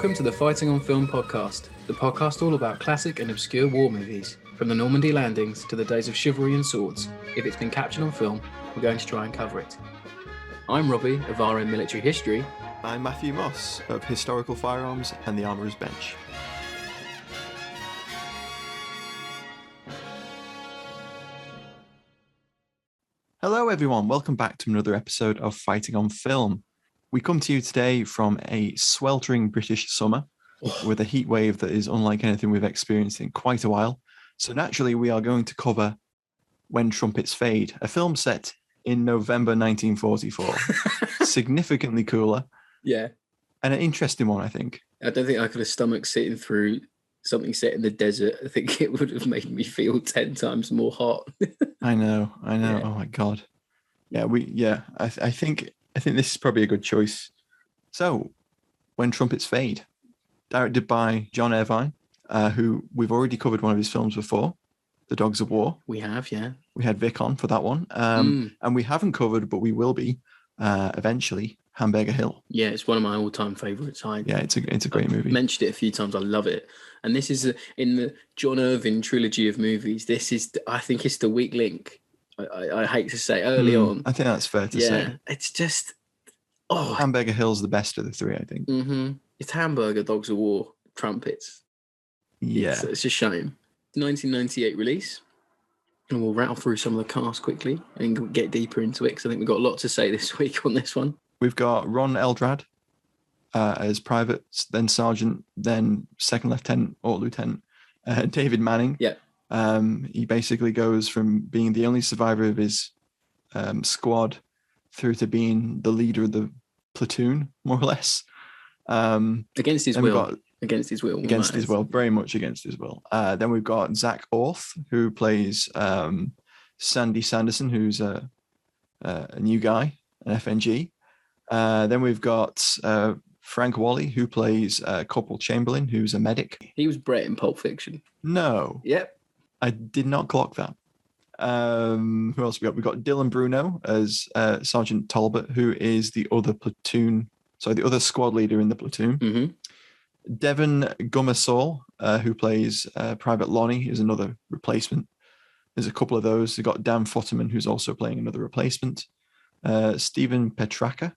Welcome to the Fighting on Film podcast, the podcast all about classic and obscure war movies, from the Normandy landings to the days of chivalry and swords. If it's been captured on film, we're going to try and cover it. I'm Robbie of RM Military History. I'm Matthew Moss of Historical Firearms and the Armourer's Bench. Hello everyone, welcome back to another episode of Fighting on Film. We come to you today from a sweltering British summer with a heat wave that is unlike anything we've experienced in quite a while. So naturally we are going to cover When Trumpets Fade, a film set in November 1944. Significantly cooler. Yeah. And an interesting one, I think. I don't think I could have stomached sitting through something set in the desert. I think it would have made me feel 10 times more hot. I know. Yeah. Oh my God. I think this is probably a good choice. So, When Trumpets Fade, directed by John Irvin, who we've already covered one of his films before, The Dogs of War. We have, yeah. We had Vic on for that one. And we haven't covered, but we will be eventually, Hamburger Hill. Yeah, it's one of my all-time favourites. It's a great movie. I've mentioned it a few times. I love it. And this is in the John Irvin trilogy of movies. This is, I think, it's the weak link. I hate to say early on. I think that's fair to say. Yeah, it's just Hamburger Hill's the best of the three, I think. Mm-hmm. It's Hamburger, Dogs of War, Trumpets. Yeah, it's a shame. 1998 release, and we'll rattle through some of the cast quickly and get deeper into it because I think we've got a lot to say this week on this one. We've got Ron Eldrad as private, then sergeant, then second lieutenant or lieutenant. David Manning. Yeah. He basically goes from being the only survivor of his squad through to being the leader of the platoon, more or less. Against his will. Against his will. Very much against his will. Then we've got Zak Orth, who plays Sandy Sanderson, who's a new guy, an FNG. Then we've got Frank Whaley, who plays Corporal Chamberlain, who's a medic. He was Brett in Pulp Fiction. No. Yep. I did not clock that. Who else we got? We got Dylan Bruno as Sergeant Talbot, who is the other squad leader in the platoon. Mm-hmm. Devon Gummersall, who plays Private Lonnie, is another replacement. There's a couple of those. We've got Dan Futterman, who's also playing another replacement. Stephen Petraka,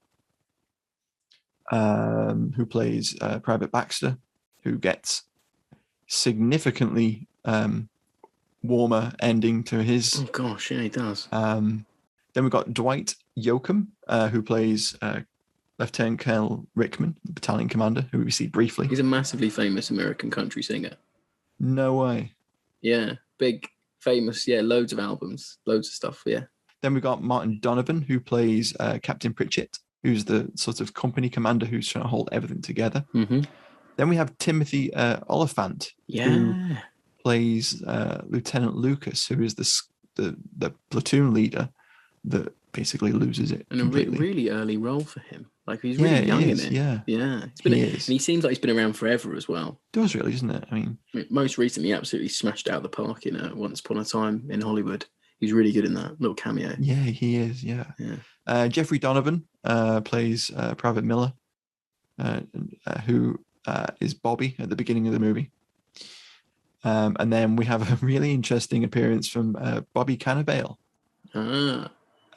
who plays Private Baxter, who gets significantly warmer ending to his. Oh gosh, yeah, he does. Then we've got Dwight Yoakam, who plays Lieutenant Colonel Rickman, the battalion commander, who we see briefly. He's a massively famous American country singer. No way. Yeah, big, famous, loads of albums, loads of stuff, yeah. Then we've got Martin Donovan, who plays Captain Pritchett, who's the sort of company commander who's trying to hold everything together. Mm-hmm. Then we have Timothy Olyphant, who plays Lieutenant Lucas, who is the platoon leader that basically loses it. And completely. a really early role for him. Like he's really young in it. Yeah. And he seems like he's been around forever as well. Does really, doesn't it? I mean, most recently, he absolutely smashed out the park in Once Upon a Time in Hollywood. He's really good in that little cameo. Yeah, he is. Yeah. Jeffrey Donovan plays Private Miller, who is Bobby at the beginning of the movie. And then we have a really interesting appearance from Bobby Cannavale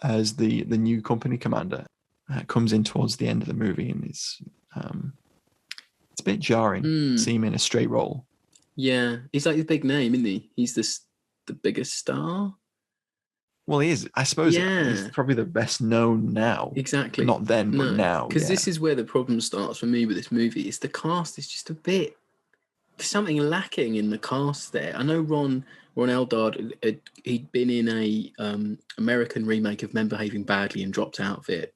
as the new company commander. Comes in towards the end of the movie and it's a bit jarring to see him in a straight role. Yeah, he's like the big name, isn't he? He's the biggest star. Well, he is. I suppose he's probably the best known now. Exactly. Not then, but now. Because this is where the problem starts for me with this movie. Is the cast is just a bit... There's something lacking in the cast there. I know Ron Eldrad, he'd been in a American remake of Men Behaving Badly and dropped out of it.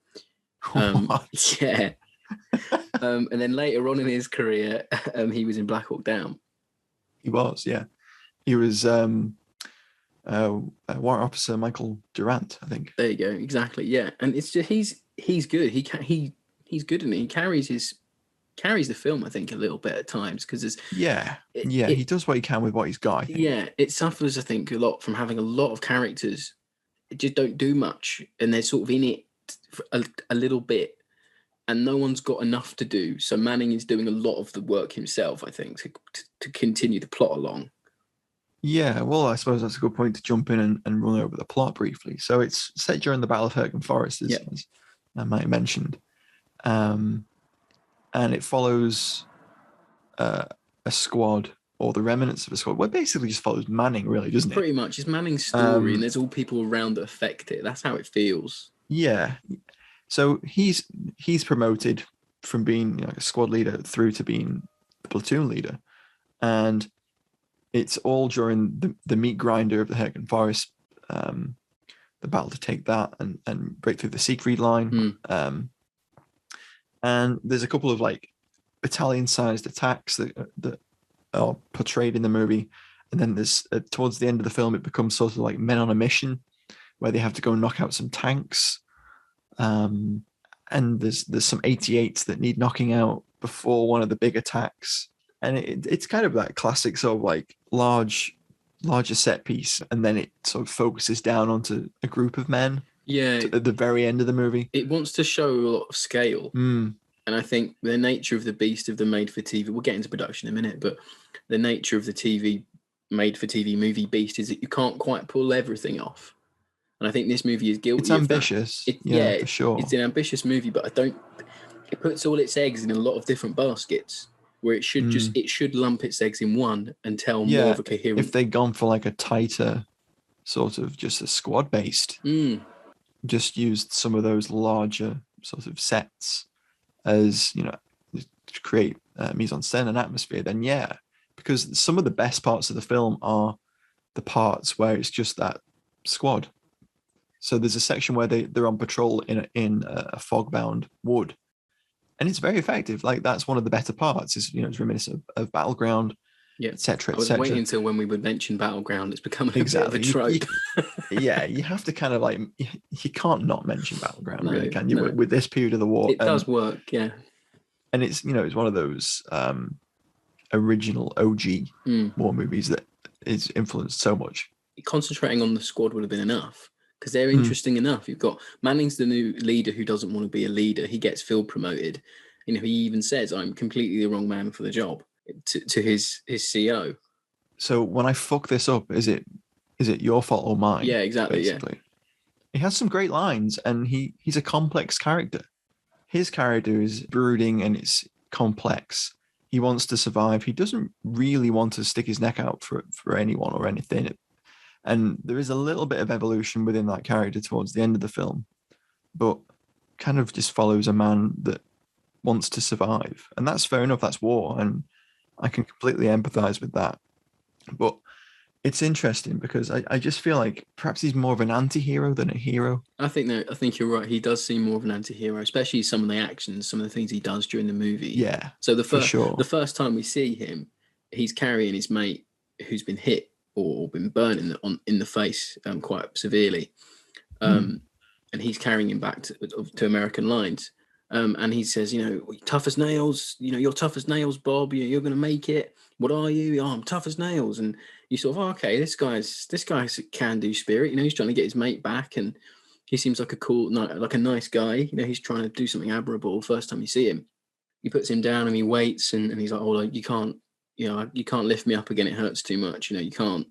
Yeah. And then later on in his career, he was in Black Hawk Down. He was, yeah. He was Warrant Officer Michael Durant, I think. There you go, exactly, yeah. And it's just he's good. He's good in it. He carries the film, I think, a little bit at times because there's he does what he can with what he's got. I think. Yeah, it suffers, I think, a lot from having a lot of characters that just don't do much, and they're sort of in it for a little bit, and no one's got enough to do. So Manning is doing a lot of the work himself, I think, to continue the plot along. Yeah, well, I suppose that's a good point to jump in and run over the plot briefly. So it's set during the Battle of Hürtgen Forest, as I might have mentioned. And it follows a squad, or the remnants of a squad. Well, it basically just follows Manning, really, doesn't it? Pretty much. It's Manning's story, and there's all people around that affect it. That's how it feels. Yeah. So he's promoted from being a squad leader through to being the platoon leader. And it's all during the meat grinder of the Hürtgen Forest, the battle to take that and break through the Siegfried line. And there's a couple of like battalion-sized attacks that are portrayed in the movie. And then there's towards the end of the film, it becomes sort of like men on a mission where they have to go and knock out some tanks. And there's some 88s that need knocking out before one of the big attacks. And it's kind of that classic sort of like larger set piece. And then it sort of focuses down onto a group of men. Yeah. At the very end of the movie. It wants to show a lot of scale. And I think the nature of the beast of the made-for-TV, we'll get into production in a minute, but the nature of the TV made-for-TV movie beast is that you can't quite pull everything off. And I think this movie is guilty It's of ambitious. that. For sure. It's an ambitious movie, but it puts all its eggs in a lot of different baskets where it should lump its eggs in one and tell more of a coherent. If they'd gone for like a tighter sort of just a squad-based, just used some of those larger sort of sets as, to create mise-en-scène and atmosphere, then because some of the best parts of the film are the parts where it's just that squad. So there's a section where they're on patrol in a fog-bound wood, and it's very effective. Like that's one of the better parts. Is it's reminiscent of Battleground, etc. I was waiting until when we would mention Battleground. It's becoming a bit of a trope. You have to kind of like you can't not mention Battleground, really, can you? With this period of the war, it does work, yeah. And it's it's one of those original OG war movies that is influenced so much. Concentrating on the squad would have been enough because they're interesting enough. You've got Manning's the new leader who doesn't want to be a leader. He gets field promoted. He even says, "I'm completely the wrong man for the job." To his CO. So when I fuck this up, is it your fault or mine? Yeah, exactly. Basically. He has some great lines, and he's a complex character. His character is brooding and it's complex. He wants to survive. He doesn't really want to stick his neck out for anyone or anything. And there is a little bit of evolution within that character towards the end of the film, but kind of just follows a man that wants to survive. And that's fair enough. That's war. And I can completely empathize with that. But it's interesting because I just feel like perhaps he's more of an anti-hero than a hero. I think you're right. He does seem more of an anti-hero, especially some of the actions, some of the things he does during the movie. Yeah. So the first time we see him, he's carrying his mate who's been hit or been burned in the face quite severely. And he's carrying him back to American lines. And he says, tough as nails, you're tough as nails, Bob, you're going to make it. What are you? Oh, I'm tough as nails. And you sort of, okay, this guy's a can-do spirit. He's trying to get his mate back, and he seems like a nice guy. He's trying to do something admirable. First time you see him, he puts him down and he waits, and he's like, oh, you can't lift me up again. It hurts too much. You can't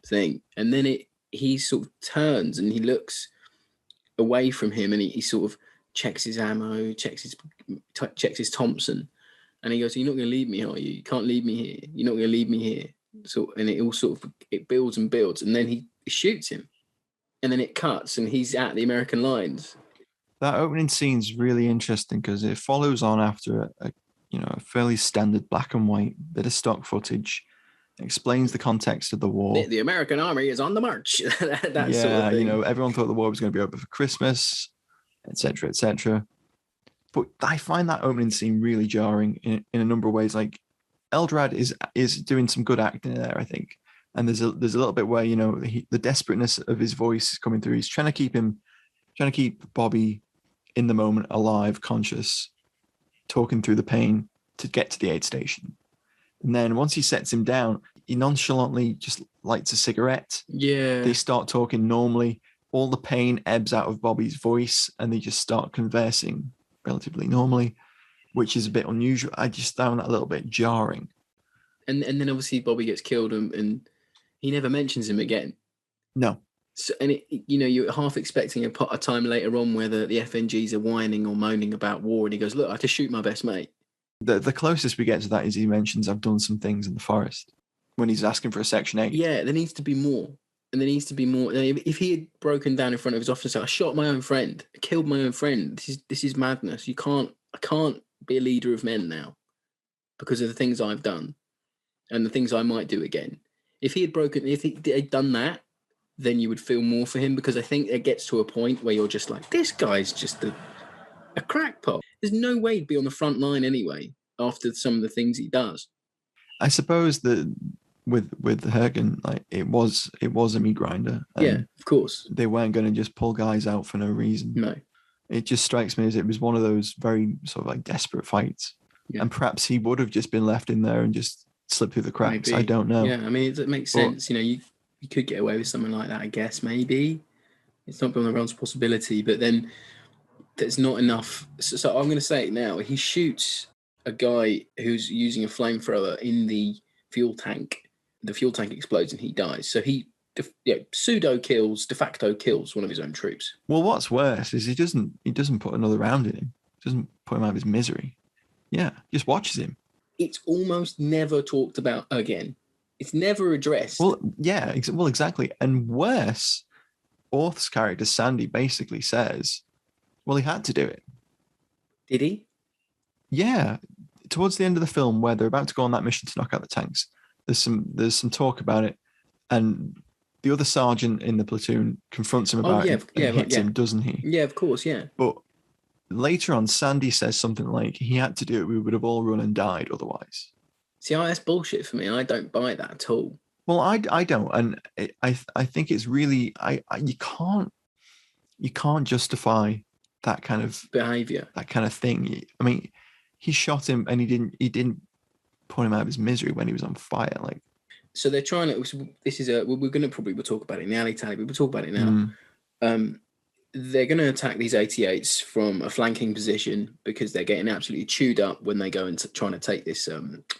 thing. And then he sort of turns and he looks away from him, and he sort of checks his ammo, checks his Thompson, and he goes, "You're not going to leave me, are you? You can't leave me here. You're not going to leave me here." So, and it all sort of builds and builds, and then he shoots him, and then it cuts, and he's at the American lines. That opening scene's really interesting because it follows on after a fairly standard black and white bit of stock footage. It explains the context of the war. The American army is on the march. that sort of thing. Everyone thought the war was going to be over for Christmas, etc., etc. But I find that opening scene really jarring in a number of ways. Like Eldrad is doing some good acting there, I think, and there's a little bit where the desperateness of his voice is coming through. He's trying to keep Bobby in the moment, alive, conscious, talking through the pain to get to the aid station. And then once he sets him down, he nonchalantly just lights a cigarette. Yeah, they start talking normally. All the pain ebbs out of Bobby's voice, and they just start conversing relatively normally, which is a bit unusual. I just found that a little bit jarring. And then obviously Bobby gets killed and he never mentions him again. No. So, and you're half expecting a time later on where the FNGs are whining or moaning about war, and he goes, "Look, I had to shoot my best mate." The closest we get to that is he mentions, "I've done some things in the forest," when he's asking for a Section 8. Yeah, there needs to be more. And there needs to be more. If he had broken down in front of his officer, "I shot my own friend, I killed my own friend. This is madness. I can't be a leader of men now because of the things I've done and the things I might do again." If he had done that, then you would feel more for him, because I think it gets to a point where you're just like, this guy's just a crackpot. There's no way he'd be on the front line anyway after some of the things he does. I suppose that with Hürtgen, like it was a meat grinder. Yeah, of course. They weren't going to just pull guys out for no reason. No. It just strikes me as it was one of those very sort of like desperate fights. Yeah. And perhaps he would have just been left in there and just slipped through the cracks. Maybe. I don't know. Yeah, I mean, it makes sense. You could get away with something like that, I guess, maybe. It's not beyond the realms of possibility, but then there's not enough. So I'm going to say it now. He shoots a guy who's using a flamethrower in the fuel tank. The fuel tank explodes and he dies. So he de facto kills one of his own troops. Well, what's worse is he doesn't put another round in him. Doesn't put him out of his misery. Yeah, just watches him. It's almost never talked about again. It's never addressed. Well, yeah, exactly. And worse, Orth's character, Sandy, basically says, well, he had to do it. Did he? Yeah. Towards the end of the film, where they're about to go on that mission to knock out the tanks, there's some talk about it, and the other sergeant in the platoon confronts him about it and hits him, doesn't he? Yeah, of course, yeah. But later on, Sandy says something like, he had to do it, we would have all run and died otherwise. See, that's bullshit for me. I don't buy that at all. Well, I don't, and I think it's really you can't justify that kind of behavior, that kind of thing. I mean, he shot him, and he didn't put him out of his misery when he was on fire. Like, so they're trying to. This is we're going to we'll talk about it in the alley tally, but we'll talk about it now. They're going to attack these 88s from a flanking position because they're getting absolutely chewed up when they go into trying to take this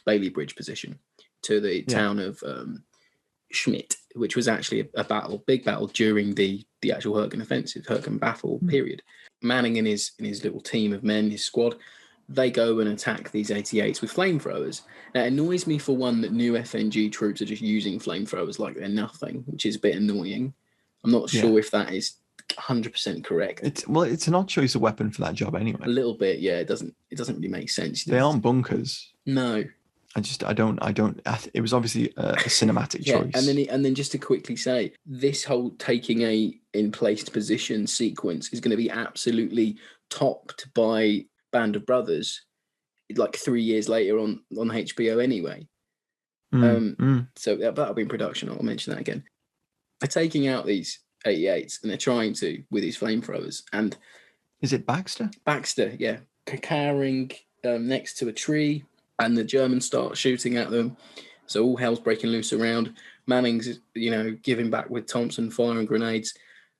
Bailey Bridge position to the town of Schmidt, which was actually a big battle during the actual Hürtgen offensive, Hürtgen battle period. Manning and his little team of men, his squad, they go and attack these 88s with flamethrowers. Now, it annoys me, for one, that new FNG troops are just using flamethrowers like they're nothing, which is a bit annoying. I'm not sure if that is 100% correct. It's an odd choice of weapon for that job anyway. A little bit, yeah. It doesn't really make sense. They aren't bunkers. No. I don't. It was obviously a cinematic choice. And then just to quickly say, this whole taking a in placed position sequence is going to be absolutely topped by Band of Brothers, like 3 years later on HBO anyway. So that'll be in production. I'll mention that again. They're taking out these 88s, and they're trying to with these flamethrowers. And is it Baxter? Baxter, yeah, cowering next to a tree, and the Germans start shooting at them. So all hell's breaking loose around. Manning's, giving back with Thompson, firing grenades,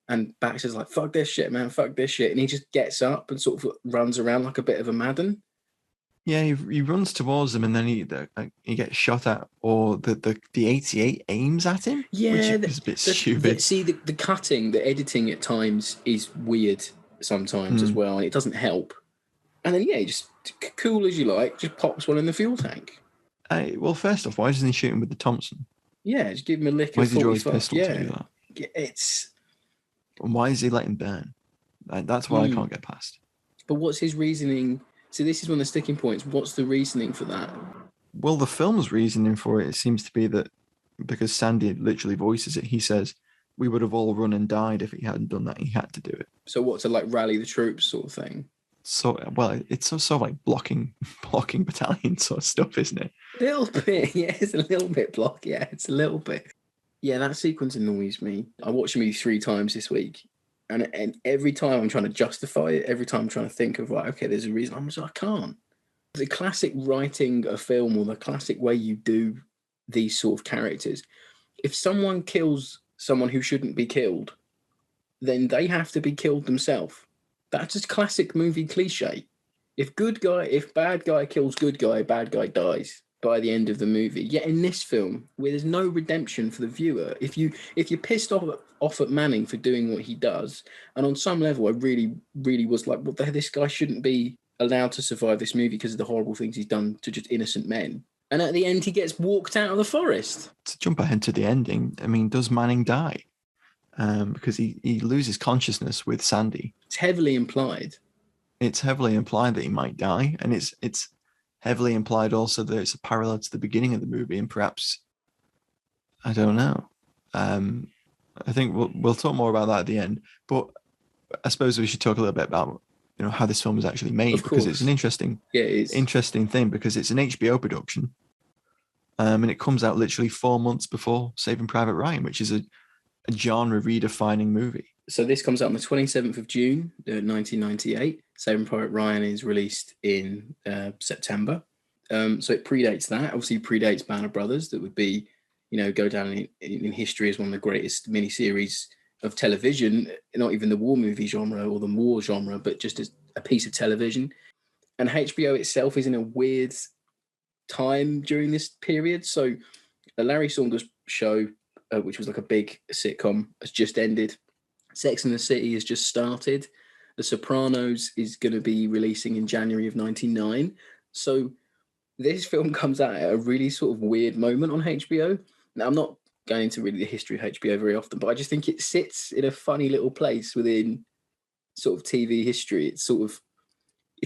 and Baxter's like, "Fuck this shit, man! Fuck this shit!" And he just gets up and sort of runs around like a bit of a Madden. Yeah, he runs towards them, and then he gets shot at, or the 88 aims at him. Yeah, which is a bit stupid. The cutting, the editing at times is weird sometimes as well, and it doesn't help. And then he just cool as you like, just pops one in the fuel tank. Well, first off, why doesn't he shoot him with the Thompson? Yeah, just give him a lick. Why does he draw his pistol to do that? It's. And why is he letting burn? That's what I can't get past. But what's his reasoning? So this is one of the sticking points. What's the reasoning for that? Well, the film's reasoning for it seems to be that because Sandy literally voices it, he says, we would have all run and died if he hadn't done that. He had to do it. So what, to like rally the troops sort of thing? So, well, it's sort of like blocking battalion sort of stuff, isn't it? A little bit, yeah. It's a little bit block, yeah. It's a little bit. Yeah, that sequence annoys me. I watched the movie 3 times this week. And every time I'm trying to justify it, every time I'm trying to think of, okay, there's a reason, I'm just like, I can't. The classic writing a film, or the classic way you do these sort of characters, if someone kills someone who shouldn't be killed, then they have to be killed themselves. That's just classic movie cliche. If bad guy kills good guy, bad guy dies by the end of the movie. Yet in this film, where there's no redemption for the viewer, if you're pissed off at Manning for doing what he does, and on some level, I really, really was like, what the hell, this guy shouldn't be allowed to survive this movie because of the horrible things he's done to just innocent men. And at the end, he gets walked out of the forest. To jump ahead to the ending, I mean, does Manning die? Because he loses consciousness with Sandy. It's heavily implied. It's heavily implied that he might die, and it's heavily implied also that it's a parallel to the beginning of the movie, and perhaps, I don't know. I think we'll talk more about that at the end. But I suppose we should talk a little bit about how this film was actually made, because it's an interesting thing, because it's an HBO production, and it comes out literally 4 months before Saving Private Ryan, which is a genre redefining movie. So this comes out on the 27th of June, 1998. Saving Private Ryan is released in September. So it predates that. Obviously predates Band of Brothers, that would be, go down in history as one of the greatest miniseries of television, not even the war movie genre or the war genre, but just as a piece of television. And HBO itself is in a weird time during this period. So the Larry Saunders show, which was like a big sitcom, has just ended. Sex and the City has just started. The Sopranos is going to be releasing in January of 99. So this film comes out at a really sort of weird moment on HBO. Now, I'm not going into really the history of HBO very often, but I just think it sits in a funny little place within sort of TV history. It's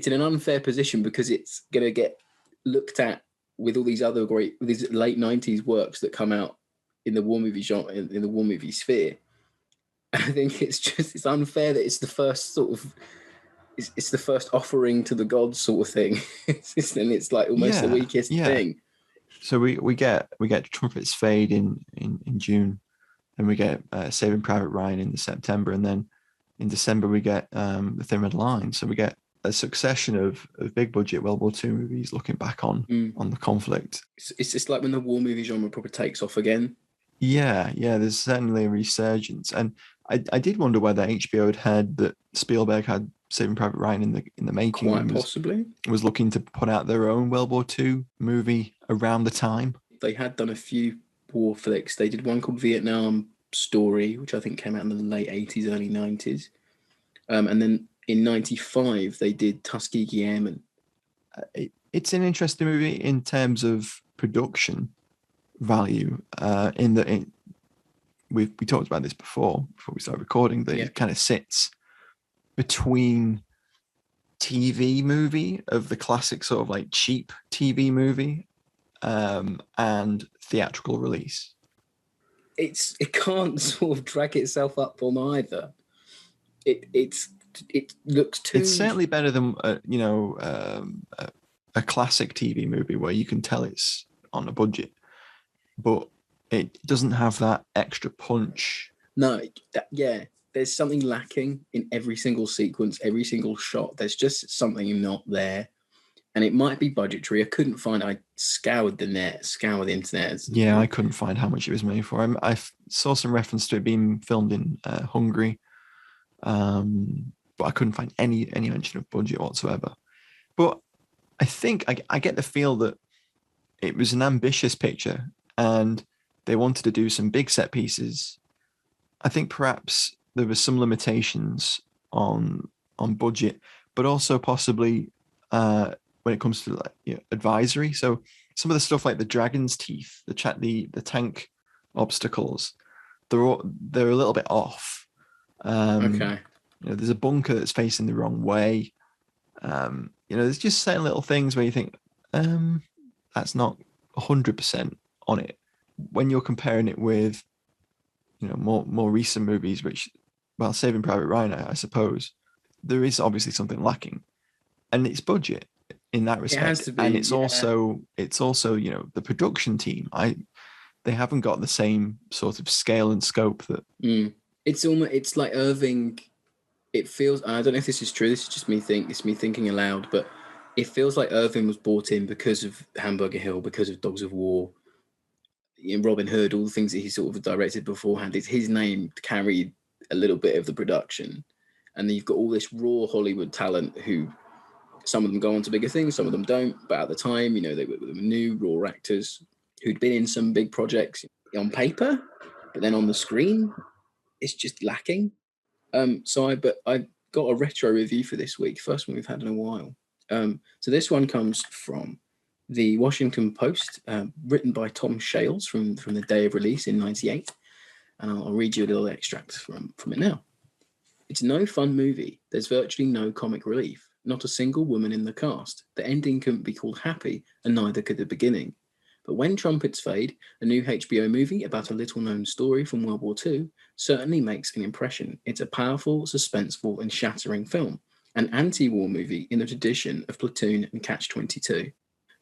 in an unfair position because it's going to get looked at with all these other these late 90s works that come out in the war movie genre, in the war movie sphere. And I think it's unfair that it's the first sort of, it's the first offering to the gods sort of thing. And it's like almost the weakest thing. So we get Trumpets Fade in June, and we get Saving Private Ryan in September, and then in December we get The Thin Red Line. So we get a succession of big budget World War II movies looking back on the conflict. It's just like when the war movie genre probably takes off again. Yeah, there's certainly a resurgence, and I did wonder whether HBO had heard that Spielberg had Saving Private Ryan in the making. Quite possibly. Was looking to put out their own World War II movie around the time. They had done a few war flicks. They did one called Vietnam Story, which I think came out in the late 80s, early 90s. And then in 95, they did Tuskegee Airmen. It's an interesting movie in terms of production value. We talked about this before we started recording, that it kind of sits between TV movie of the classic sort of like cheap TV movie and theatrical release. It can't sort of drag itself up on either. It looks too. It's certainly better than a classic TV movie where you can tell it's on a budget, but it doesn't have that extra punch. No, there's something lacking in every single sequence, every single shot. There's just something not there. And it might be budgetary. I couldn't find, I scoured the internet. Yeah, I couldn't find how much it was made for. I saw some reference to it being filmed in Hungary, but I couldn't find any mention of budget whatsoever. But I think I get the feel that it was an ambitious picture and they wanted to do some big set pieces. I think perhaps there were some limitations on budget, but also possibly when it comes to advisory. So some of the stuff like the dragon's teeth, the tank obstacles, they're a little bit off. Okay. There's a bunker that's facing the wrong way. There's just certain little things where you think that's not 100% on it. When you're comparing it with more recent movies, which, well, Saving Private Ryan, I suppose, there is obviously something lacking, and it's budget in that respect. It has to be, and it's also the production team. They haven't got the same sort of scale and scope that. It's like Irving. It feels, and I don't know if this is true. This is just me thinking aloud, but it feels like Irving was brought in because of Hamburger Hill, because of Dogs of War, Robin Hood, all the things that he sort of directed beforehand. It's his name carried a little bit of the production, and then you've got all this raw Hollywood talent who Some of them go on to bigger things, some of them don't. But at the time, they were new, raw actors who'd been in some big projects on paper, but then on the screen, it's just lacking. But I got a retro review for this week, first one we've had in a while. So this one comes from the Washington Post, written by Tom Shales from the day of release in '98, and I'll read you a little extract from it now. It's no fun movie. There's virtually no comic relief. Not a single woman in the cast. The ending couldn't be called happy, and neither could the beginning. But When Trumpets Fade, a new HBO movie about a little-known story from World War II, certainly makes an impression. It's a powerful, suspenseful, and shattering film, an anti-war movie in the tradition of Platoon and Catch-22,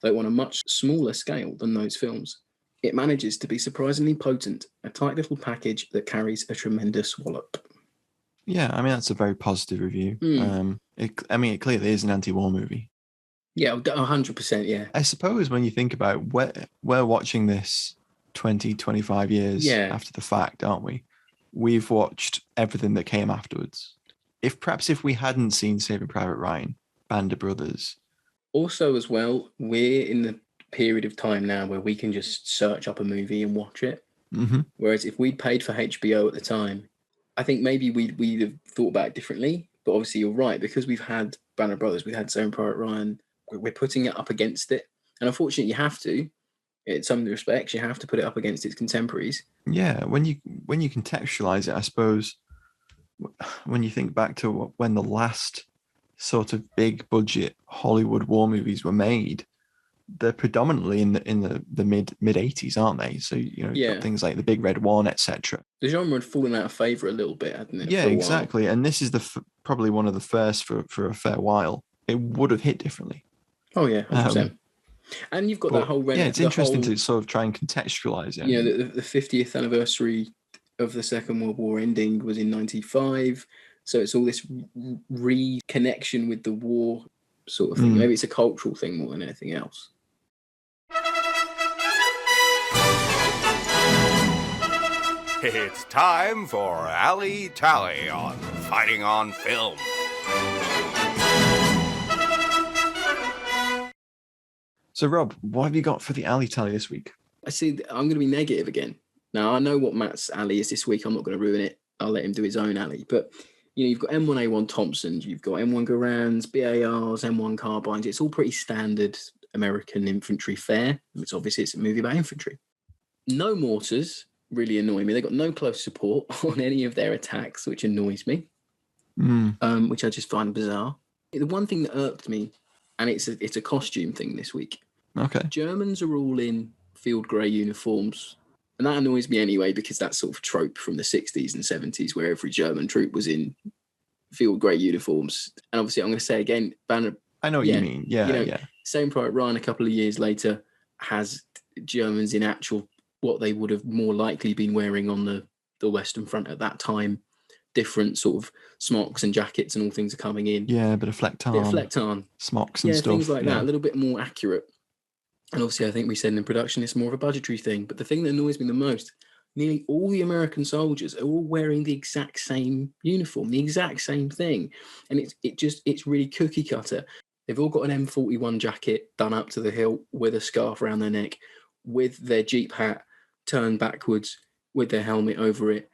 though on a much smaller scale than those films. It manages to be surprisingly potent, a tight little package that carries a tremendous wallop. Yeah, I mean, that's a very positive review. It clearly is an anti-war movie. Yeah, 100%, yeah. I suppose when you think about it, we're watching this 20, 25 years after the fact, aren't we? We've watched everything that came afterwards. If we hadn't seen Saving Private Ryan, Band of Brothers. Also, as well, we're in the period of time now where we can just search up a movie and watch it. Mm-hmm. Whereas if we'd paid for HBO at the time, I think maybe we'd have thought about it differently. But obviously, you're right, because we've had Band of Brothers, we've had Saving Private Ryan, we're putting it up against it. And unfortunately, you have to. In some respects, you have to put it up against its contemporaries. Yeah, when you contextualize it, I suppose, when you think back to when the last sort of big budget Hollywood war movies were made, they're predominantly in the mid 80s, aren't they? So you've got things like The Big Red One, etc. The genre had fallen out of favor a little bit, hadn't it? Yeah, exactly. And this is probably one of the first for a fair while. It would have hit differently. Oh yeah, 100%. And you've got that whole it's interesting to sort of try and contextualize it. The 50th anniversary of the Second World War ending was in '95, so it's all this reconnection with the war sort of thing. Maybe it's a cultural thing more than anything else. It's time for Alley Tally on Fighting on Film. So, Rob, what have you got for the alley tally this week? I see. I'm going to be negative again. Now, I know what Matt's alley is this week. I'm not going to ruin it. I'll let him do his own alley. But, you've got M1A1 Thompsons, you've got M1 Garands, BARs, M1 Carbines. It's all pretty standard American infantry fare. It's a movie about infantry. No mortars really annoy me. They've got no close support on any of their attacks, which annoys me, which I just find bizarre. The one thing that irked me, and it's a costume thing this week. Okay. Germans are all in field grey uniforms, and that annoys me anyway because that's sort of trope from the 60s and 70s where every German troop was in field grey uniforms. And obviously, I'm going to say again, I know what you mean. Yeah. Saving Private Ryan a couple of years later has Germans in actual what they would have more likely been wearing on the Western Front at that time. Different sort of smocks and jackets and all things are coming in. Yeah, a bit of fleck-tarn. Smocks and stuff. Things like that, a little bit more accurate. And obviously, I think we said in production, it's more of a budgetary thing. But the thing that annoys me the most, nearly all the American soldiers are all wearing the exact same uniform, the exact same thing. And it's really cookie cutter. They've all got an M41 jacket done up to the hilt with a scarf around their neck, with their Jeep hat turned backwards, with their helmet over it,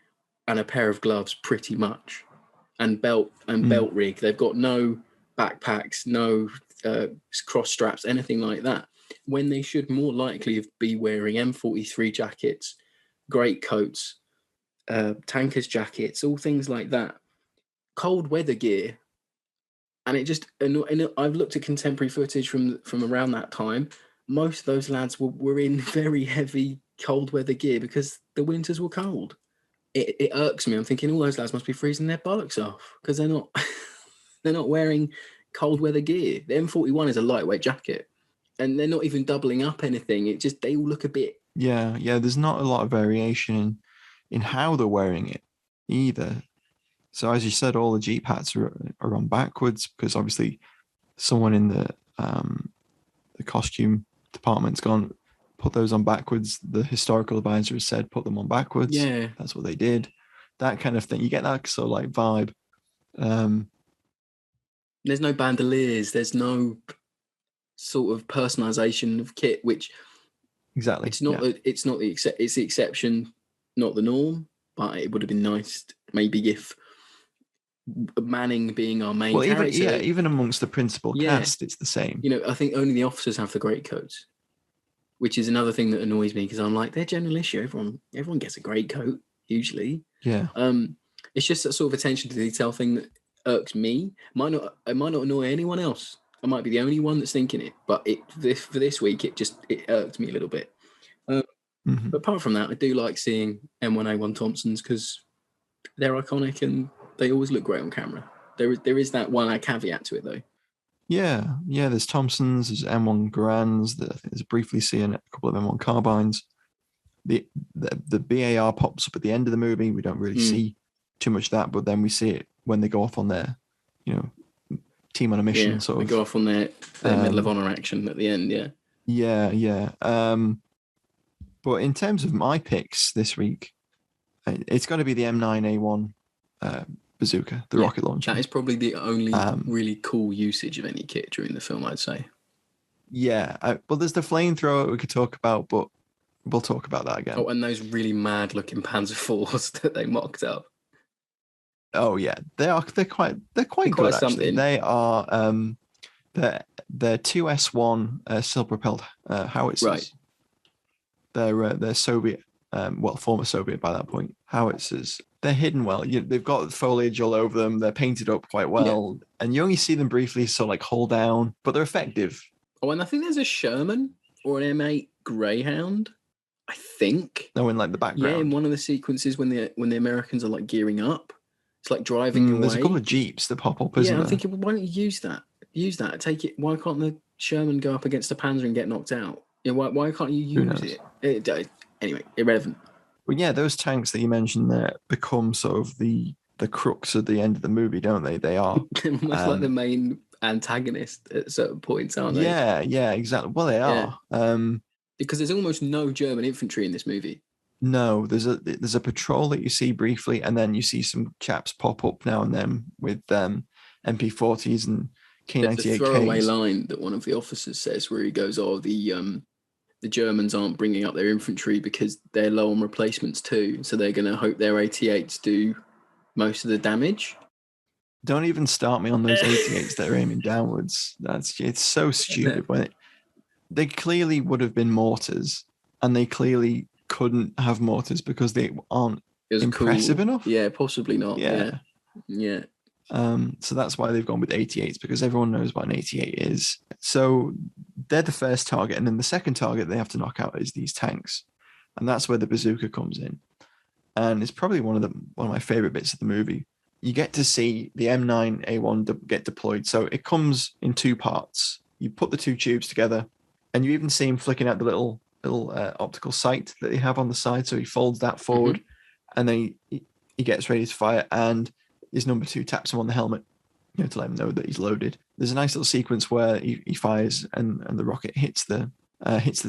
and a pair of gloves pretty much, and belt rig. They've got no backpacks, no cross straps, anything like that, when they should more likely be wearing M43 jackets, great coats, tankers jackets, all things like that, cold weather gear. And I've looked at contemporary footage from around that time. Most of those lads were in very heavy cold weather gear because the winters were cold. It irks me. I'm thinking all those lads must be freezing their bollocks off because they're not wearing cold weather gear. The M41 is a lightweight jacket, and they're not even doubling up anything. They all look a bit. Yeah. There's not a lot of variation in how they're wearing it either. So as you said, all the Jeep hats are on backwards because obviously someone in the costume department's gone, put those on backwards. The historical advisor has said, put them on backwards. Yeah. That's what they did. That kind of thing. You get that sort of like vibe. There's no bandoliers. There's no sort of personalization of kit, which Exactly. it's not. It's the exception, not the norm. But it would have been nice, maybe if Manning being our main character. Even amongst the principal cast, it's the same. I think only the officers have the greatcoats, which is another thing that annoys me because I'm like, they're general issue. Everyone gets a greatcoat usually. Yeah. It's just that sort of attention to detail thing that irks me. It might not annoy anyone else. I might be the only one that's thinking it, but for this week, it irked me a little bit. But apart from that, I do like seeing M1A1 Thompsons because they're iconic and they always look great on camera. There is that one caveat to it though. Yeah. There's Thompsons, there's M1 Garands. I think there's briefly seeing a couple of M1 carbines. The BAR pops up at the end of the movie. We don't really see too much of that, but then we see it when they go off on their, team on a mission. Yeah, sort they of go off on their Medal of Honor action at the end. Yeah. Yeah. But in terms of my picks this week, it's got to be the M9A1 Bazooka, the rocket launcher. That is probably the only really cool usage of any kit during the film, I'd say. Yeah. Well, there's the flamethrower we could talk about, but we'll talk about that again. Oh, and those really mad-looking Panzer IVs that they mocked up. Oh yeah, they're quite good actually. They are they're 2S1 self-propelled howitzers. Right. They're Soviet, former Soviet by that point, howitzers. They're hidden well. They've got foliage all over them. They're painted up quite well, and you only see them briefly, so like hold down, but they're effective. Oh, and I think there's a Sherman or an M8 Greyhound. I think. No, in like the background. Yeah, in one of the sequences when the Americans are like gearing up, it's like driving away. There's a couple of Jeeps that pop up, isn't there? I'm thinking, well, why don't you use that? Take it. Why can't the Sherman go up against the Panzer and get knocked out? Why can't you use it? Anyway, irrelevant. Well, yeah, those tanks that you mentioned there become sort of the crux of the end of the movie, don't they? They are almost like the main antagonist at certain points, aren't they? Yeah, exactly. Well, they are. Because there's almost no German infantry in this movie. No, there's a patrol that you see briefly, and then you see some chaps pop up now and then with MP40s and K98Ks. There's a throwaway line that one of the officers says where he goes, "Oh, the Germans aren't bringing up their infantry because they're low on replacements too, so they're going to hope their 88s do most of the damage." Don't even start me on those 88s that are aiming downwards. It's so stupid. They clearly would have been mortars, and they clearly couldn't have mortars because they aren't impressive enough. Yeah, possibly not. Yeah. So that's why they've gone with 88s, because everyone knows what an 88 is. So they're the first target, and then the second target they have to knock out is these tanks, and that's where the bazooka comes in. And it's probably one of my favorite bits of the movie. You get to see the M9A1 get deployed. So it comes in two parts. You put the two tubes together, and you even see him flicking out the little optical sight that they have on the side. So he folds that forward, and then he gets ready to fire, and his number two taps him on the helmet, to let him know that he's loaded. There's a nice little sequence where he fires, and the rocket hits the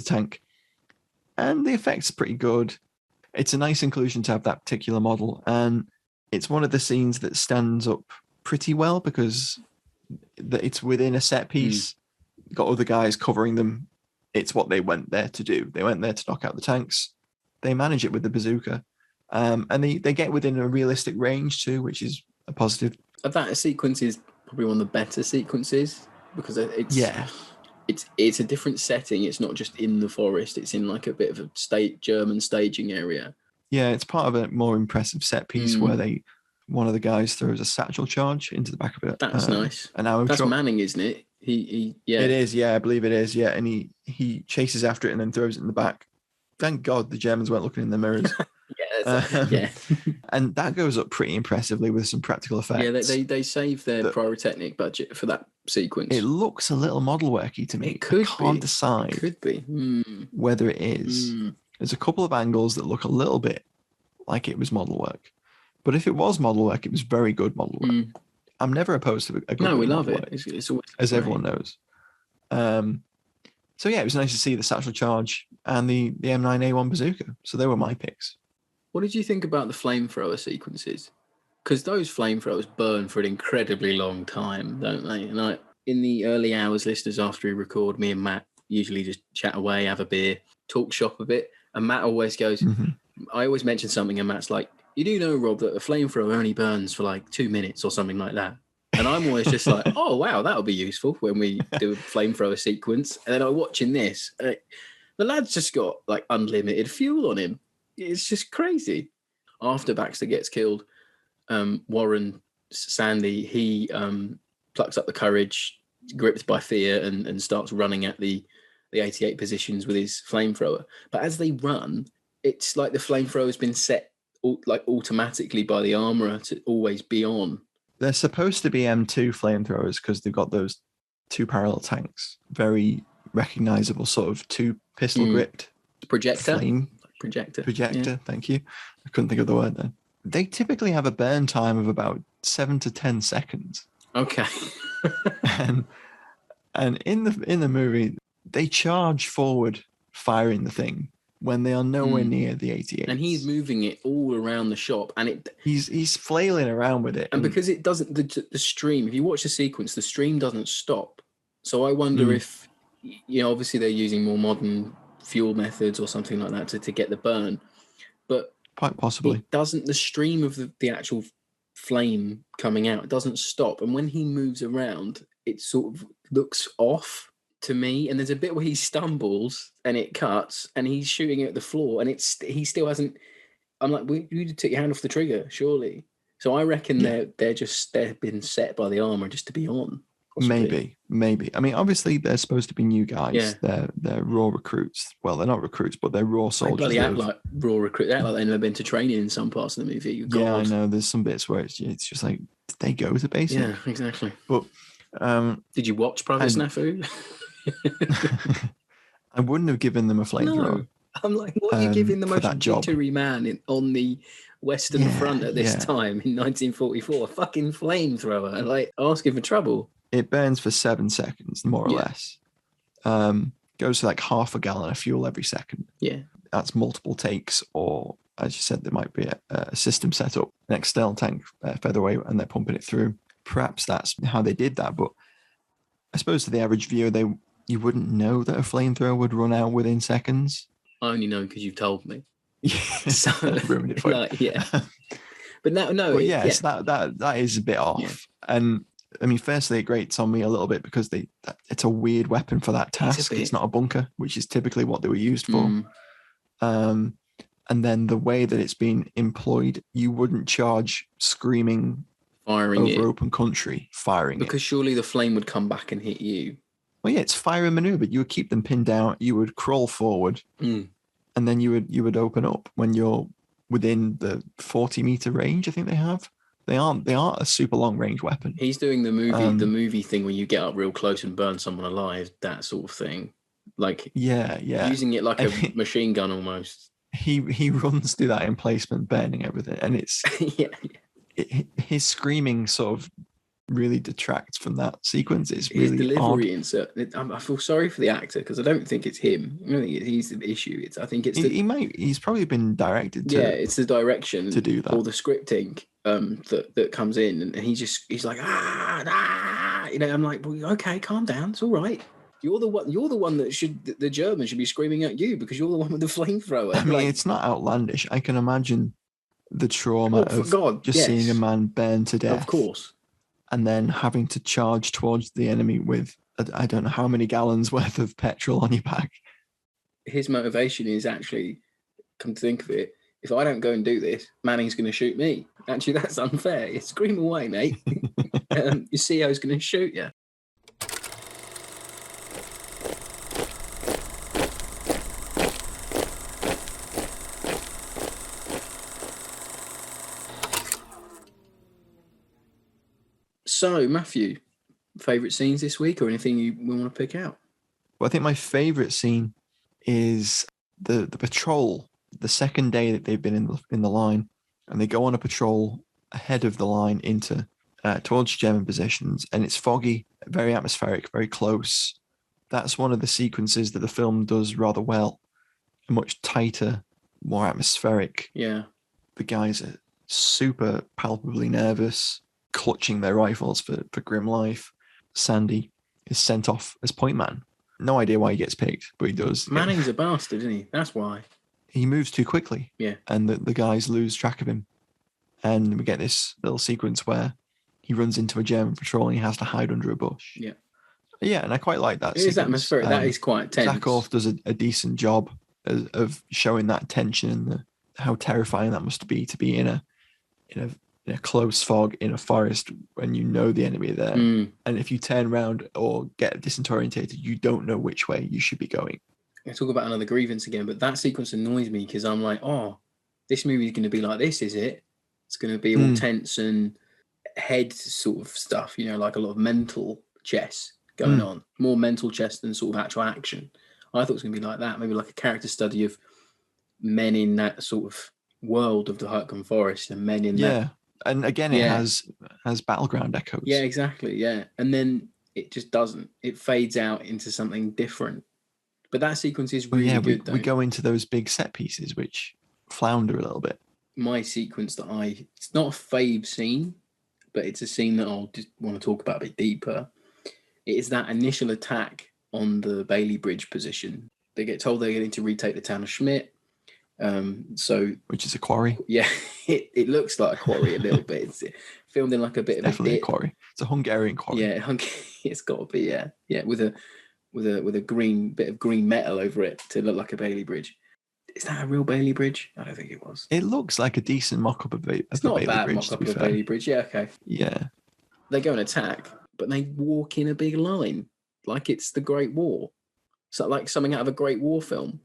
tank, and the effect's pretty good. It's a nice inclusion to have that particular model, and it's one of the scenes that stands up pretty well because it's within a set piece. Got other guys covering them. It's what they went there to do. They went there to knock out the tanks. They manage it with the bazooka. And they get within a realistic range too, which is a positive. That sequence is probably one of the better sequences because it's a different setting. It's not just in the forest. It's in like a bit of a German staging area. Yeah, it's part of a more impressive set piece where one of the guys throws a satchel charge into the back of it. That's nice. An arrow That's truck. Manning, isn't it? He It is, yeah, I believe it is, yeah. And he chases after it and then throws it in the back. Thank God the Germans weren't looking in the mirrors. And that goes up pretty impressively with some practical effects. Yeah, they save their pyrotechnic budget for that sequence. It looks a little model worky to me. It could I can't decide whether it is. There's a couple of angles that look a little bit like it was model work. But if it was model work, it was very good model work. I'm never opposed to a good No, we love it. It's always as everyone knows. So yeah, it was nice to see the satchel charge and the M9A1 bazooka. So they were my picks. What did you think about the flamethrower sequences? because those flamethrowers burn for an incredibly long time, don't they? And in the early hours, listeners, after we record, me and Matt usually just chat away, have a beer, talk shop a bit. And Matt always goes, I always mention something, and Matt's like, you do know, Rob, that a flamethrower only burns for like 2 minutes or something like that. And I'm always just like, oh, wow, that'll be useful when we do a flamethrower sequence. And then I'm watching this. The lad's just got like unlimited fuel on him. It's just crazy. After Baxter gets killed, Warren Sandy, he plucks up the courage, gripped by fear, and starts running at the 88 positions with his flamethrower. But as they run, it's like the flamethrower has been set like automatically by the armorer to always be on. They're supposed to be M2 flamethrowers because they've got those 2 parallel tanks. Very recognizable sort of 2 pistol gripped projector. Projector, yeah. Thank you. I couldn't think of the word then. They typically have a burn time of about 7 to 10 seconds. Okay. and in the movie, they charge forward firing the thing when they are nowhere near the 88. And he's moving it all around the shop, and he's flailing around with it. And because it doesn't, the stream, if you watch the sequence, the stream doesn't stop. So I wonder if, obviously they're using more modern fuel methods or something like that to get the burn, but quite possibly the stream of the actual flame coming out, it doesn't stop. And when he moves around, it sort of looks off to me, and there's a bit where he stumbles and it cuts and he's shooting at the floor, and he still hasn't. I'm like, you need to take your hand off the trigger, surely. So I reckon they've been set by the armor just to be on. Possibly. Maybe. I mean, obviously they're supposed to be new guys. Yeah. They're raw recruits. Well, they're not recruits, but they're raw soldiers. They act like raw recruits. They act like they've never been to training in some parts of the movie. Yeah, I know. There's some bits where it's just like, did they go to basic? Yeah, exactly. But did you watch Private Snafu? I wouldn't have given them a flamethrower. No. I'm like, what are you giving the most jittery man on the Western Front at this time in 1944? A fucking flamethrower. Like, asking for trouble. It burns for 7 seconds, more or less. Goes to like half a gallon of fuel every second. Yeah. That's multiple takes, or as you said, there might be a system set up, an external tank featherweight, and they're pumping it through. Perhaps that's how they did that, but I suppose to the average viewer, you wouldn't know that a flamethrower would run out within seconds. I only know because you've told me. So ruined it for you. But no. But yes, that is a bit off. Yeah. And I mean, firstly, it grates on me a little bit because it's a weird weapon for that task. It's not a bunker, which is typically what they were used for. And then the way that it's been employed, you wouldn't charge screaming firing over open country, firing because surely the flame would come back and hit you. Well, yeah, it's fire and maneuver. You would keep them pinned down. You would crawl forward, and then you would open up when you're within the 40-meter range. I think they have. They aren't a super long range weapon. He's doing the movie thing where you get up real close and burn someone alive. That sort of thing. Like using it like a machine gun almost. He runs through that emplacement, burning everything, and it's his screaming sort of really detracts from that sequence. It's really his delivery odd. I feel sorry for the actor because I don't think it's him. I don't think he's the issue. I think it's he's probably been directed to. Yeah, it's the direction to do that, or the scripting that comes in, and he's like I'm like, well, okay, calm down, it's all right. You're the one that the Germans should be screaming at you because you're the one with the flamethrower. I mean, it's not outlandish. I can imagine the trauma of seeing a man burn to death. Of course. And then having to charge towards the enemy with, I don't know how many gallons worth of petrol on your back. His motivation is actually, come to think of it, if I don't go and do this, Manning's going to shoot me. Actually, that's unfair. You scream away, mate. Your CO's going to shoot you. So, Matthew, favourite scenes this week or anything we want to pick out? Well, I think my favourite scene is the patrol, the second day that they've been in the line, and they go on a patrol ahead of the line towards German positions, and it's foggy, very atmospheric, very close. That's one of the sequences that the film does rather well. Much tighter, more atmospheric. Yeah. The guys are super palpably nervous, clutching their rifles for grim life. Sandy is sent off as point man. No idea why he gets picked, but he does. Manning's a bastard, isn't he? That's why. He moves too quickly. Yeah. And the guys lose track of him. And we get this little sequence where he runs into a German patrol and he has to hide under a bush. Yeah. Yeah, and I quite like that. It is atmospheric. That is quite tense. Zak Orth does a decent job of showing that tension and how terrifying that must be to be in a close fog in a forest when you know the enemy are there. And if you turn around or get disorientated, you don't know which way you should be going. I talk about another grievance again, but that sequence annoys me because I'm like, oh, this movie is going to be like this, is it? It's going to be all tense and head sort of stuff, like a lot of mental chess going on. More mental chess than sort of actual action. I thought it was going to be like that, maybe like a character study of men in that sort of world of the Hürtgen Forest and men in that. And again, it has battleground echoes. Yeah, exactly. Yeah. And then it just doesn't. It fades out into something different. But that sequence is really good, though. We go into those big set pieces, which flounder a little bit. My sequence it's not a fave scene, but it's a scene that I'll just want to talk about a bit deeper. It is that initial attack on the Bailey Bridge position. They get told they're going to retake the town of Schmidt. Which is a quarry. Yeah, it looks like a quarry a little bit. It's filmed in like a bit of definitely a quarry. It's a Hungarian quarry. Yeah, it's got to be. Yeah, with a green bit of green metal over it to look like a Bailey Bridge. Is that a real Bailey Bridge? I don't think it was. It looks like a decent mock-up of Bailey Bridge. It's not a bad mock-up of Bailey Bridge. Yeah, okay. Yeah. They go and attack, but they walk in a big line like it's the Great War. So like something out of a Great War film.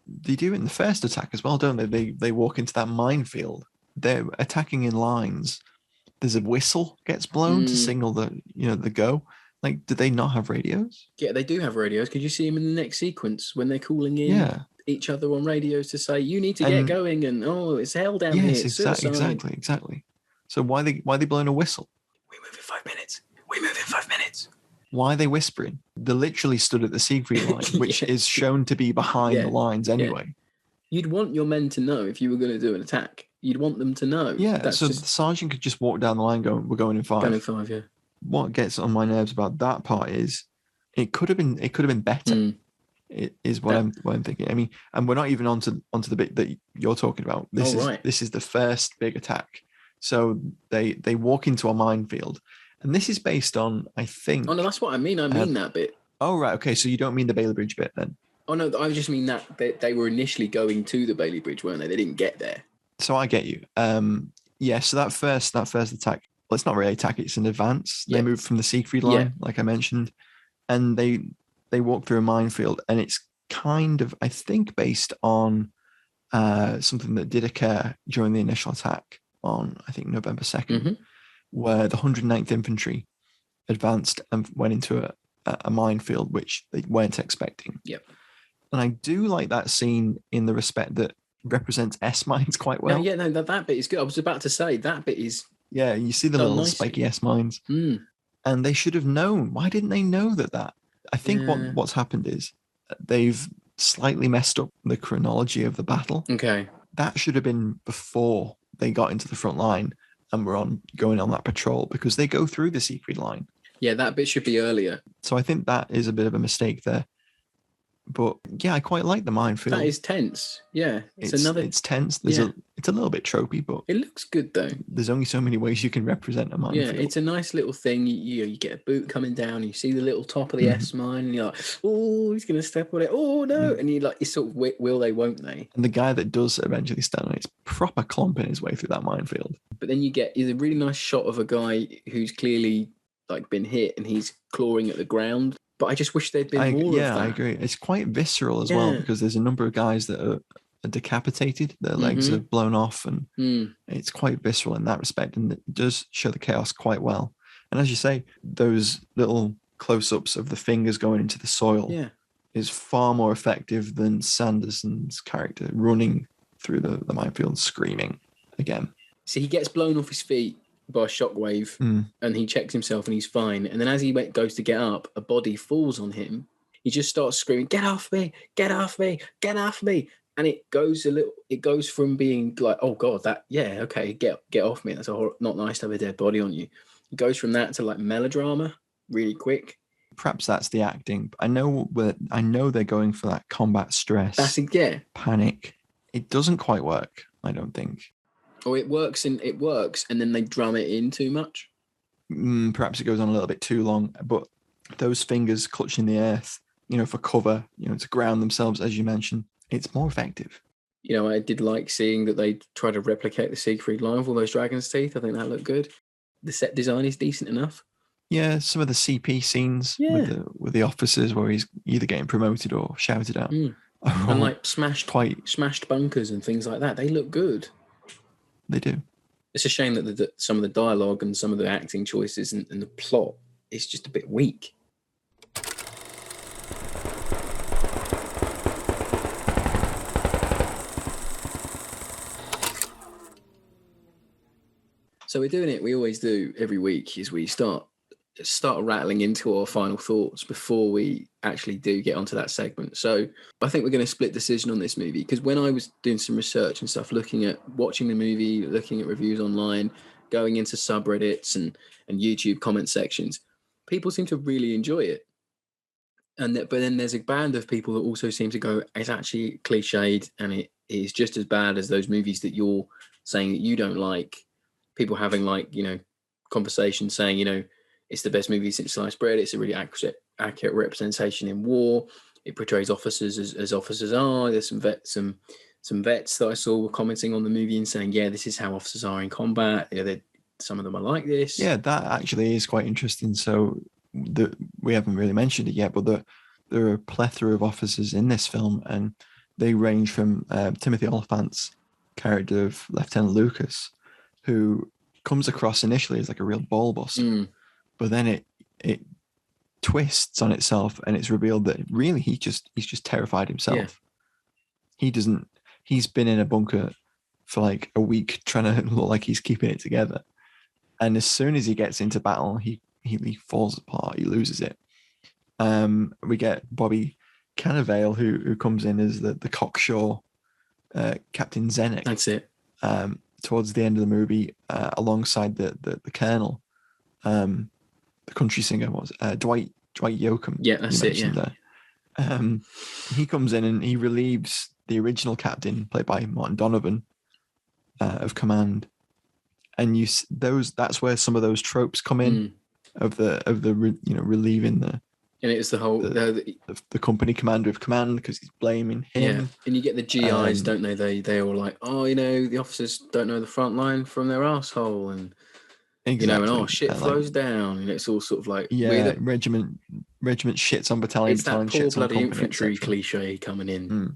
They do it in the first attack as well, don't they? They walk into that minefield. They're attacking in lines. There's a whistle gets blown to signal the go. Like, do they not have radios? Yeah, they do have radios. Could you see them in the next sequence when they're calling in each other on radios to say, you need to get going and, it's hell down here. Yes, exactly. So why they blowing a whistle? We move in 5 minutes. We move in 5 minutes. Why are they whispering? They literally stood at the Siegfried line, which is shown to be behind the lines anyway. You'd want your men to know if you were going to do an attack. You'd want them to know. Yeah, so the sergeant could just walk down the line going, we're going in 5. Going in 5, yeah. What gets on my nerves about that part is it could have been better. It is what I'm thinking. I mean, and we're not even onto the bit that you're talking about. This is the first big attack. So they walk into a minefield. And this is based on, I think... Oh, no, that's what I mean. I mean that bit. Oh, right. Okay, so you don't mean the Bailey Bridge bit then? Oh, no, I just mean that they were initially going to the Bailey Bridge, weren't they? They didn't get there. So I get you. So that first attack, well, it's not really an attack, it's an advance. They move from the Siegfried line, like I mentioned, and they walk through a minefield, and it's kind of, I think, based on something that did occur during the initial attack on, I think, November 2nd. Where the 109th Infantry advanced and went into a minefield, which they weren't expecting. Yep. And I do like that scene in the respect that represents S-mines quite well. That bit is good. I was about to say, that bit is... Yeah, you see the little spiky S-mines. And they should have known. Why didn't they know that? I think what's happened is they've slightly messed up the chronology of the battle. Okay. That should have been before they got into the front line and we're going on that patrol, because they go through the Siegfried line. Yeah, that bit should be earlier. So I think that is a bit of a mistake there. But yeah, I quite like the minefield. That is tense. Yeah, it's tense. It's a little bit tropey, but it looks good though. There's only so many ways you can represent a minefield. Yeah, it's a nice little thing. You get a boot coming down, you see the little top of the S mine, and you're like, oh, he's gonna step on it. Oh no! And you sort of will they, won't they? And the guy that does eventually stand on it's proper clomping his way through that minefield. But then you get a really nice shot of a guy who's clearly been hit and he's clawing at the ground. But I just wish there'd been more of that. Yeah, I agree. It's quite visceral as well, because there's a number of guys that are decapitated, their legs are blown off, and it's quite visceral in that respect, and it does show the chaos quite well. And as you say, those little close-ups of the fingers going into the soil is far more effective than Sanderson's character running through the minefield screaming again. So he gets blown off his feet by a shockwave, and he checks himself and he's fine. And then as he goes to get up, a body falls on him. He just starts screaming, "Get off me! Get off me! Get off me!" and it goes from being like, oh god, okay, get off me, that's not nice to have a dead body on you. It goes from that to like melodrama really quick. Perhaps that's the acting. I know they're going for that combat stress, panic. It doesn't quite work, I don't think. Or it works and then they drum it in too much. Perhaps it goes on a little bit too long, but those fingers clutching the earth, for cover, to ground themselves, as you mentioned, it's more effective. I did like seeing that they try to replicate the Siegfried line with all those dragon's teeth. I think that looked good. The set design is decent enough. Yeah, some of the CP scenes with the officers where he's either getting promoted or shouted at. And like smashed bunkers and things like that. They look good. They do. It's a shame that some of the dialogue and some of the acting choices and the plot is just a bit weak. So we're doing it. We always do every week. Is we start rattling into our final thoughts before we actually do get onto that segment. So I think we're going to split decision on this movie, because when I was doing some research and stuff, watching the movie, looking at reviews online, going into subreddits and YouTube comment sections, people seem to really enjoy it. But then there's a band of people that also seem to go, it's actually cliched and it is just as bad as those movies that you're saying that you don't like. People having conversations saying, it's the best movie since sliced bread. It's a really accurate representation in war. It portrays officers as officers are. There's some vets that I saw were commenting on the movie and saying, yeah, this is how officers are in combat. Some of them are like this. Yeah, that actually is quite interesting. So we haven't really mentioned it yet, but there are a plethora of officers in this film, and they range from Timothy Olyphant's character of Lieutenant Lucas, who comes across initially as like a real ball buster. But then it twists on itself, and it's revealed that really he's just terrified himself. Yeah. He's been in a bunker for like a week trying to look like he's keeping it together. And as soon as he gets into battle, he falls apart, he loses it. We get Bobby Cannavale, who comes in as the cocksure Captain Zennick. That's it. Towards the end of the movie, alongside the colonel. The country singer was Dwight Yoakam. Yeah, that's it. Yeah. There. He comes in and he relieves the original captain, played by Martin Donovan, of command, and that's where some of those tropes come in of the relieving the. And it's the whole the company commander of command, because he's blaming him. Yeah, and you get the GIs, don't they? They all like, the officers don't know the front line from their asshole, and. Exactly. And shit flows down, and it's all sort of like regiment shits on battalion. It's battalion that poor shits bloody on infantry cliche coming in,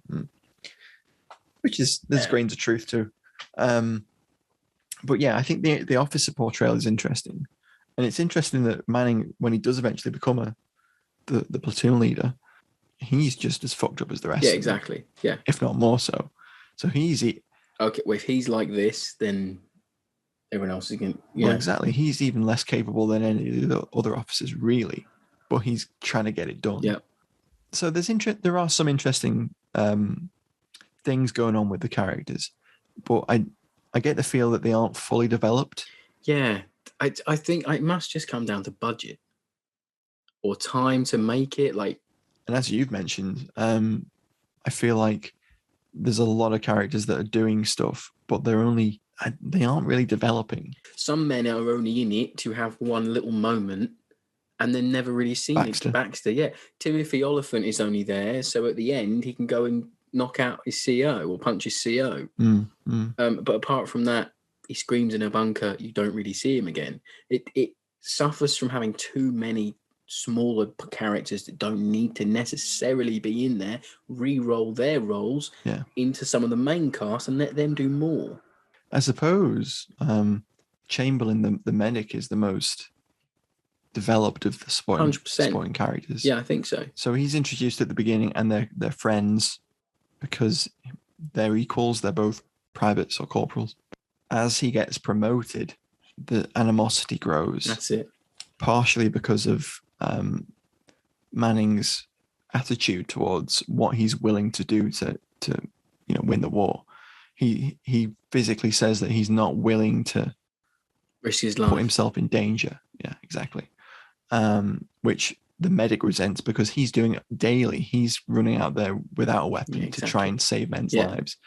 which is there's grains of truth too. But yeah, I think the officer portrayal is interesting, and it's interesting that Manning, when he does eventually become the platoon leader, he's just as fucked up as the rest. Yeah, exactly. Yeah, if not more so. So okay. Well, if he's like this, then. Everyone else is going to... Well, exactly. He's even less capable than any of the other officers, really. But he's trying to get it done. Yeah. So there are some interesting things going on with the characters. But I get the feel that they aren't fully developed. Yeah. I think it must just come down to budget. Or time to make it. And as you've mentioned, I feel like there's a lot of characters that are doing stuff, but they aren't really developing. Some men are only in it to have one little moment, and they're never really seen it. Baxter, yeah. Timothy Olyphant is only there, so at the end he can go and knock out his CO or punch his CO. But apart from that, he screams in a bunker. You don't really see him again. It suffers from having too many smaller characters that don't need to necessarily be in there. Re-roll their roles into some of the main cast and let them do more. I suppose Chamberlain, the medic, is the most developed of the supporting characters. Yeah, I think so. So he's introduced at the beginning, and they're friends because they're equals. They're both privates or corporals. As he gets promoted, the animosity grows. That's it. Partially because of Manning's attitude towards what he's willing to do to win the war. He physically says that he's not willing to risk his put life. himself in danger. Yeah, exactly. Which the medic resents because he's doing it daily. He's running out there without a weapon to try and save men's lives.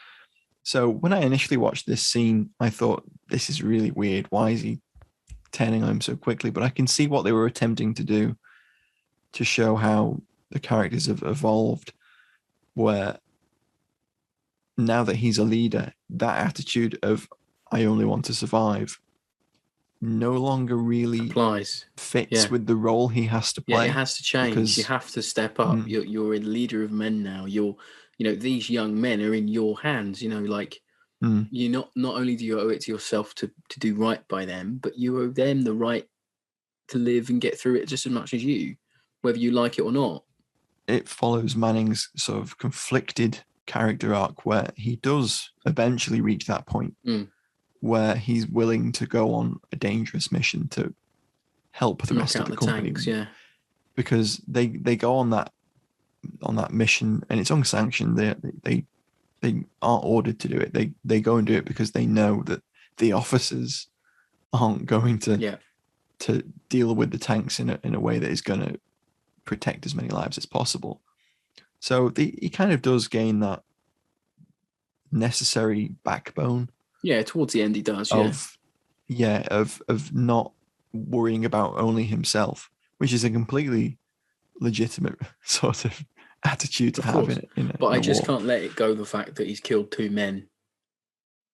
So when I initially watched this scene, I thought, this is really weird. Why is he turning on him so quickly? But I can see what they were attempting to do to show how the characters have evolved, where now that he's a leader, that attitude of I only want to survive no longer really fits with the role he has to play. Yeah, it has to change. Because you have to step up. You're a leader of men now. These young men are in your hands. You not only do you owe it to yourself to do right by them, but you owe them the right to live and get through it just as much as you, whether you like it or not. It follows Manning's sort of conflicted character arc where he does eventually reach that point where he's willing to go on a dangerous mission to help the rest of the company. Tanks, yeah. Because they go on that mission and it's unsanctioned. They aren't ordered to do it. They go and do it because they know that the officers aren't going to deal with the tanks in a way that is going to protect as many lives as possible. So he kind of does gain that necessary backbone. Yeah, towards the end he does. Of not worrying about only himself, which is a completely legitimate sort of attitude to have in a But I just war. can't let it go the fact that he's killed two men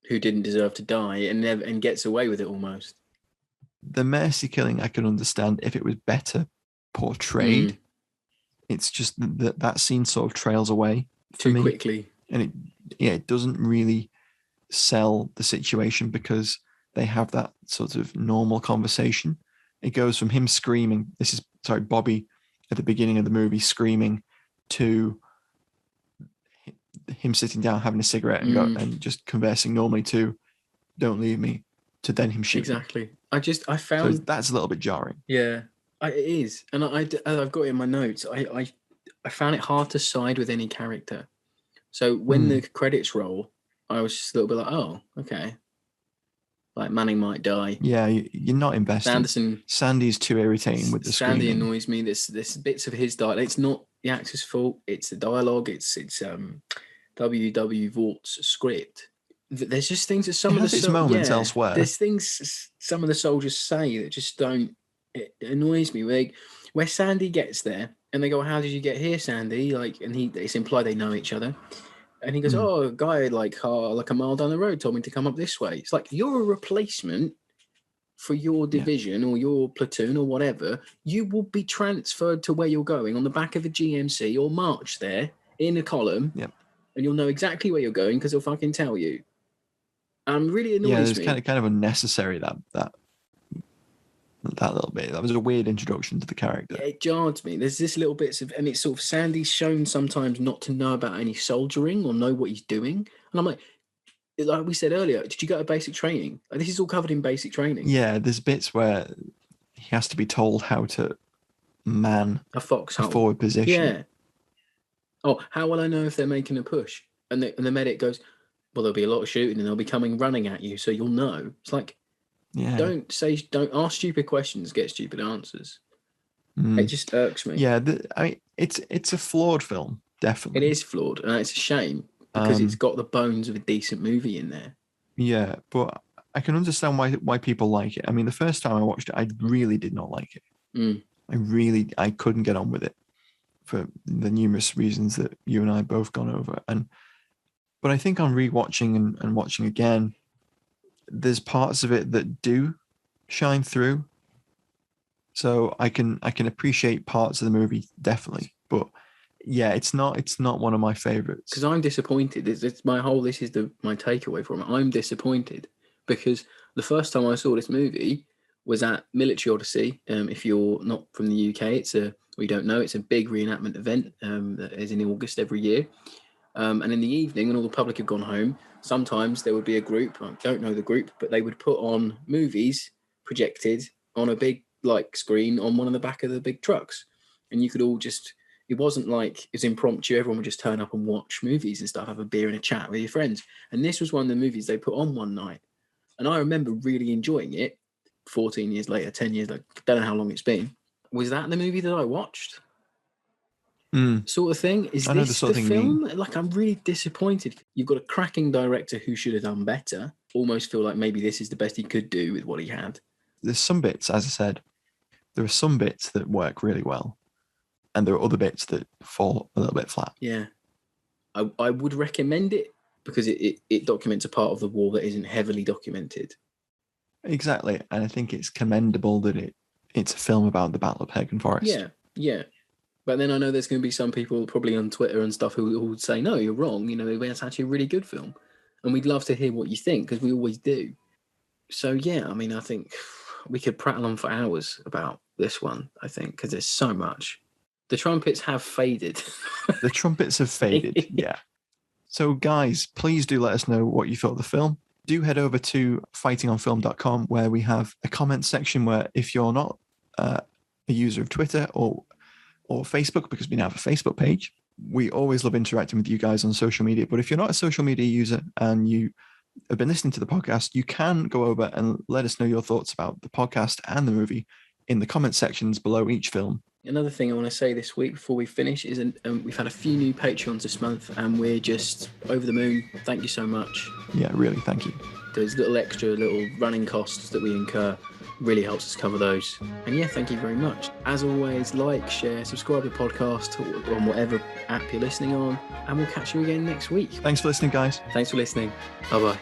who didn't deserve to die and gets away with it almost. The mercy killing I can understand if it was better portrayed. It's just that scene sort of trails away too quickly, and it doesn't really sell the situation because they have that sort of normal conversation. It goes from him screaming, Bobby at the beginning of the movie screaming, to him sitting down having a cigarette and just conversing normally to "Don't leave me," to then him shooting. Exactly. I found that's a little bit jarring. Yeah, it is, and I've got it in my notes. I found it hard to side with any character. So when the credits roll, I was just a little bit like, oh, okay. Like Manning might die. Yeah, you're not invested. Sandy's too irritating with the screaming. Sandy annoys me. There's bits of his dialogue. It's not the actor's fault. It's the dialogue. It's W.W. Vaught's script. There's just things that some of the moments elsewhere. There's things some of the soldiers say that just don't. It annoys me. Where Sandy gets there and they go, "How did you get here, Sandy?" It's implied they know each other. And he goes, "Oh, a guy like a mile down the road told me to come up this way." It's like, you're a replacement for your division or your platoon or whatever. You will be transferred to where you're going on the back of a GMC or march there in a column. Yep. And you'll know exactly where you're going because he'll fucking tell you. Really annoys me. Yeah, it's kind of unnecessary that little bit. That was a weird introduction to the character. Yeah, it jarred me. There's this little bits of, and it's sort of Sandy's shown sometimes not to know about any soldiering or know what he's doing. And I'm like we said earlier, did you go to basic training? This is all covered in basic training. Yeah, there's bits where he has to be told how to man a foxhole, a forward position. Yeah. Oh, how will I know if they're making a push? And the medic goes, well, there'll be a lot of shooting and they'll be coming running at you, so you'll know. It's like, don't ask stupid questions, get stupid answers. It just irks me. Yeah, it's a flawed film, definitely. It is flawed, and it's a shame because it's got the bones of a decent movie in there. Yeah, but I can understand why people like it. I mean, the first time I watched it, I really did not like it. I couldn't get on with it for the numerous reasons that you and I both gone over. But I think on rewatching and watching again, there's parts of it that do shine through. So I can appreciate parts of the movie, definitely. But yeah, it's not one of my favorites. Because I'm disappointed. This is my takeaway from it. I'm disappointed because the first time I saw this movie was at Military Odyssey. If you're not from the UK, it's a big reenactment event that is in August every year. And in the evening, when all the public have gone home, sometimes there would be a group, I don't know the group, but they would put on movies projected on a big screen on one of the back of the big trucks. And you could all just It wasn't like it was impromptu. Everyone would just turn up and watch movies and stuff, have a beer and a chat with your friends. And this was one of the movies they put on one night. And I remember really enjoying it 14 years later, 10 years later, don't know how long it's been. Was that the movie that I watched? Sort of thing? Is this the film? Like, I'm really disappointed. You've got a cracking director who should have done better. Almost feel like maybe this is the best he could do with what he had. There's some bits, as I said, there are some bits that work really well. And there are other bits that fall a little bit flat. Yeah. I would recommend it because it documents a part of the war that isn't heavily documented. Exactly. And I think it's commendable that it's a film about the Battle of Hürtgen Forest. Yeah. But then I know there's going to be some people probably on Twitter and stuff who would say, no, you're wrong. You know, it's actually a really good film. And we'd love to hear what you think because we always do. So, yeah, I mean, I think we could prattle on for hours about this one, I think, because there's so much. The trumpets have faded. The trumpets have faded, yeah. So, guys, please do let us know what you thought of the film. Do head over to fightingonfilm.com where we have a comment section where if you're not a user of Twitter or Facebook, because we now have a Facebook page, we always love interacting with you guys on social media. But if you're not a social media user and you have been listening to the podcast, you can go over and let us know your thoughts about the podcast and the movie in the comment sections below each film. Another thing I want to say this week before we finish is we've had a few new Patreons this month and we're just over the moon. Thank you so much. Yeah, really, thank you. Those little running costs that we incur really helps us cover those. And yeah, thank you very much. As always, like, share, subscribe to the podcast on whatever app you're listening on, and we'll catch you again next week. Thanks for listening, guys. Thanks for listening. Bye-bye.